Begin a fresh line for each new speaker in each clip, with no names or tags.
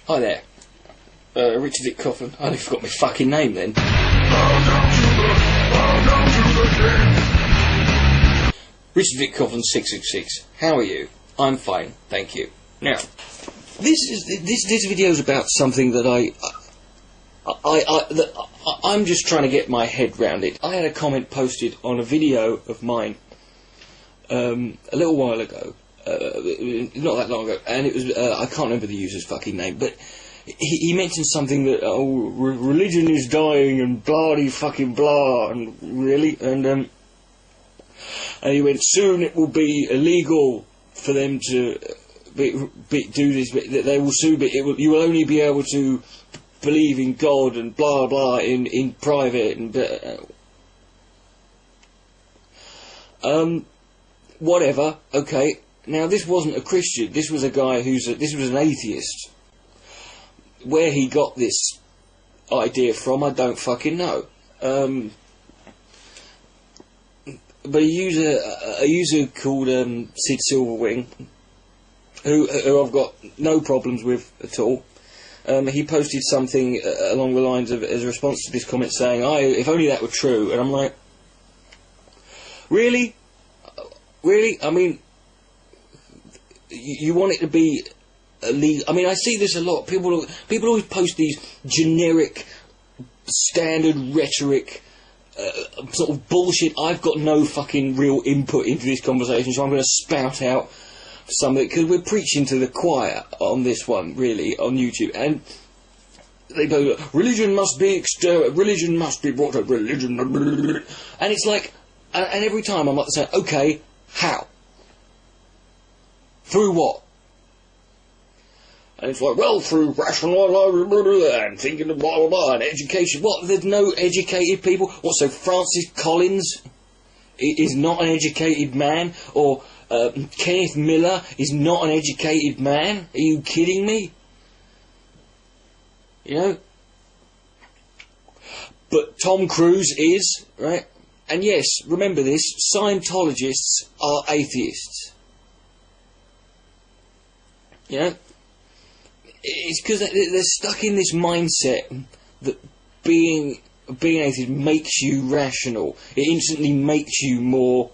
Hi there. Richard Dick Coffin. I only forgot my fucking name then. Richard Dick Coffin 666. How are you? I'm fine, thank you. Now, this video is about something that I'm just trying to get my head round it. I had a comment posted on a video of mine a little while ago, not that long ago, and it was I can't remember the user's fucking name, but he mentioned something that religion is dying and blah fucking blah, and really, and he went, soon it will be illegal for them to do this. They will soon be. You will only be able to believe in God and blah blah in private and whatever. Okay. Now this wasn't a Christian. This was a guy this was an atheist. Where he got this idea from, I don't fucking know. But a user called Sid Silverwing, who I've got no problems with at all. He posted something along the lines of, as a response to this comment, saying, if only that were true. And I'm like, really? Really? I mean, you want it to be illegal? I mean, I see this a lot. People always post these generic, standard rhetoric, sort of bullshit. I've got no fucking real input into this conversation, so I'm going to spout out something, because we're preaching to the choir on this one, really, on YouTube. And they go, religion must be brought to religion, and it's like, and every time I'm like saying, okay, how? Through what? And it's like, well, through rational and thinking of blah blah blah and education. What? There's no educated people? What? So Francis Collins is not an educated man, or Kenneth Miller is not an educated man? Are you kidding me? You know? But Tom Cruise is, right? And yes, remember this, Scientologists are atheists. You know? It's because they're stuck in this mindset that being atheist makes you rational. It instantly makes you more...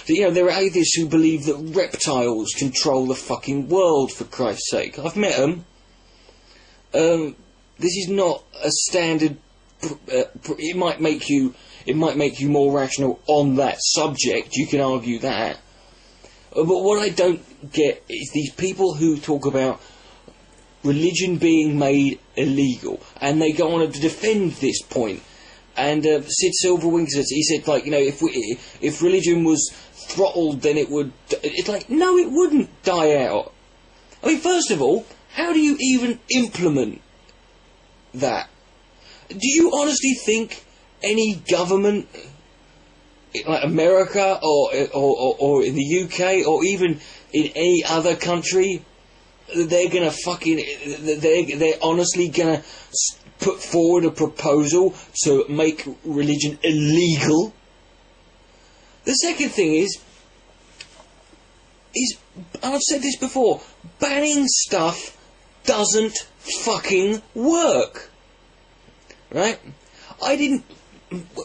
You know, there are atheists who believe that reptiles control the fucking world, for Christ's sake. I've met them. This is not a standard... it might make you more rational on that subject. You can argue that. But what I don't get is these people who talk about religion being made illegal, and they go on to defend this point. And Sid Silverwing says, he said, like, you know, if religion was throttled, then it would. It's like, no, it wouldn't die out. I mean, first of all, how do you even implement that? Do you honestly think any government, like America or in the UK or even in any other country, they're gonna they're honestly gonna put forward a proposal to make religion illegal? The second thing is, and I've said this before, banning stuff doesn't fucking work, right?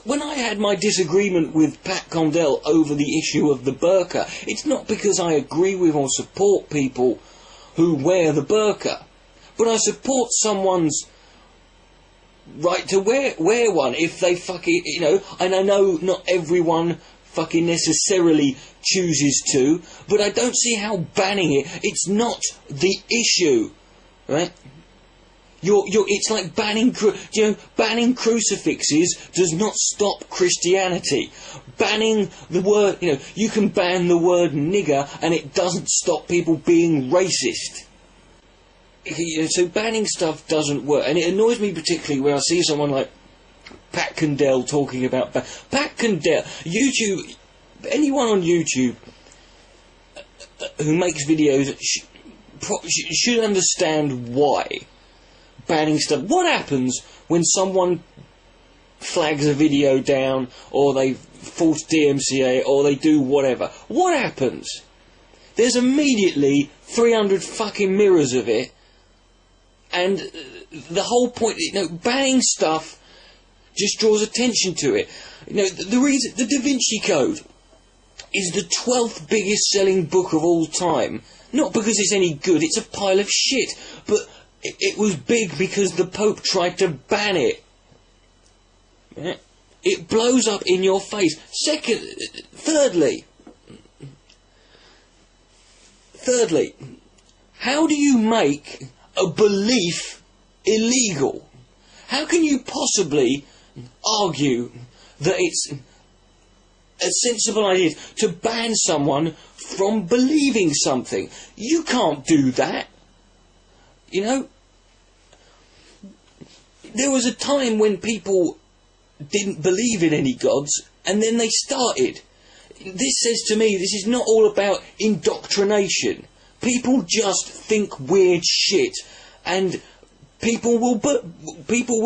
When I had my disagreement with Pat Condell over the issue of the burqa, it's not because I agree with or support people who wear the burqa, but I support someone's right to wear one if they fucking, you know, and I know not everyone fucking necessarily chooses to, but I don't see how banning it's not the issue, right? It's like banning crucifixes does not stop Christianity. Banning the word, you know, you can ban the word nigger and it doesn't stop people being racist. So banning stuff doesn't work, and it annoys me particularly when I see someone like Pat Condell talking about Pat Condell. YouTube, anyone on YouTube who makes videos should understand why banning stuff. What happens when someone flags a video down, or they force DMCA, or they do whatever? What happens? there's immediately 300 fucking mirrors of it, and the whole point, banning stuff just draws attention to it. The reason the Da Vinci Code is the 12th biggest selling book of all time, not because it's any good, it's a pile of shit, but it was big because the Pope tried to ban it. Yeah. It blows up in your face. Thirdly, how do you make a belief illegal? How can you possibly argue that it's a sensible idea to ban someone from believing something? You can't do that. There was a time when people didn't believe in any gods, and then they started. This says to me, this is not all about indoctrination. People just think weird shit, and people will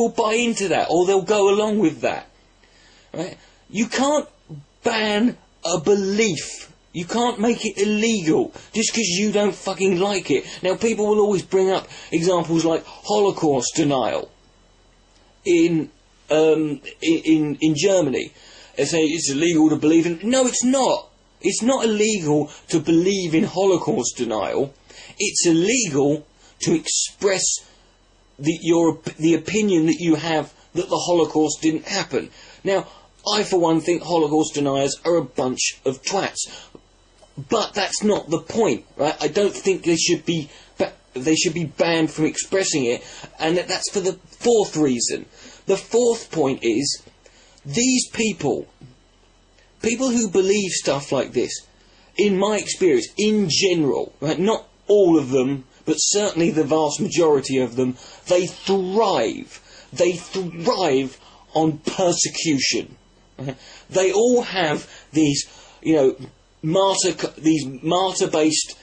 buy into that, or they'll go along with that. Right? You can't ban a belief. You can't make it illegal just because you don't fucking like it. Now, people will always bring up examples like Holocaust denial in Germany. They say it's illegal to believe in... No, it's not. It's not illegal to believe in Holocaust denial. It's illegal to express the opinion that you have that the Holocaust didn't happen. Now, I for one think Holocaust deniers are a bunch of twats. But that's not the point, right? I don't think they should be banned from expressing it, and that's for the fourth reason. The fourth point is, these people who believe stuff like this, in my experience, in general, right, not all of them, but certainly the vast majority of them, they thrive. They thrive on persecution. Right? They all have these, martyr-based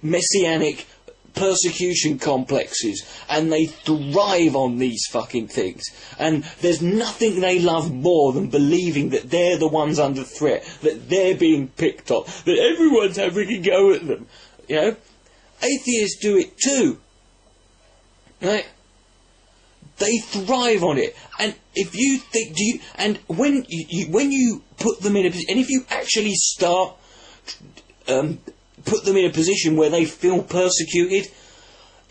messianic persecution complexes, and they thrive on these fucking things. And there's nothing they love more than believing that they're the ones under threat, that they're being picked on, that everyone's having a go at them. Atheists do it too, right? They thrive on it, and if you think, when you put them in a position, and if you actually start put them in a position where they feel persecuted,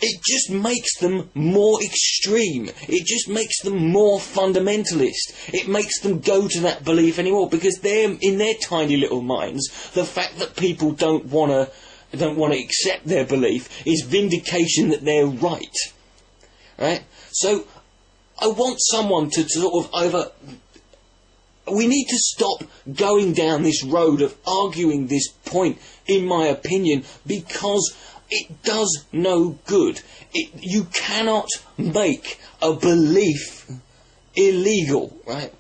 it just makes them more extreme. It just makes them more fundamentalist. It makes them go to that belief anymore, because they're, in their tiny little minds, the fact that people don't want to accept their belief is vindication that they're right. Right? So, I want someone to sort of we need to stop going down this road of arguing this point, in my opinion, because it does no good. You cannot make a belief illegal, right?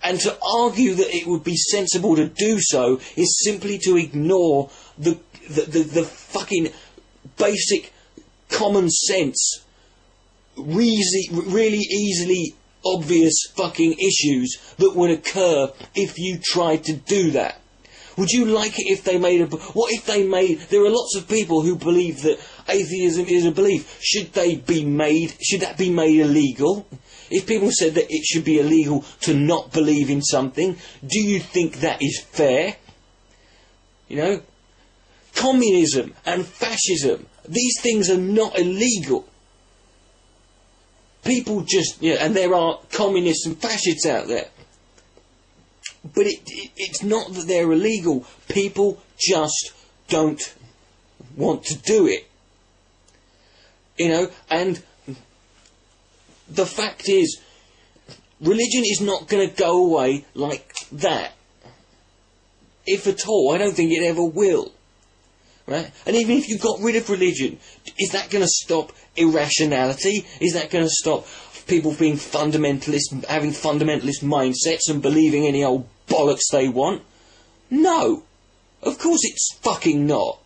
And to argue that it would be sensible to do so is simply to ignore the fucking basic common sense, really easily obvious fucking issues that would occur if you tried to do that. Would you like it if they made what if they made... There are lots of people who believe that atheism is a belief. Should that be made illegal? If people said that it should be illegal to not believe in something, do you think that is fair? Communism and fascism, these things are not illegal. People just, and there are communists and fascists out there. But it's not that they're illegal. People just don't want to do it. And the fact is, religion is not going to go away like that. If at all, I don't think it ever will. Right? And even if you got rid of religion, is that going to stop irrationality? Is that going to stop people being fundamentalist, having fundamentalist mindsets and believing any old bollocks they want? No. Of course it's fucking not.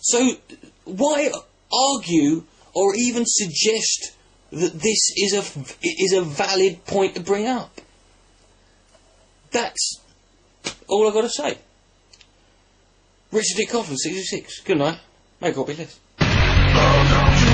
So, why argue or even suggest that this is a valid point to bring up? That's all I've got to say. Richard D. Coughlin, 66. Good night. May God be less.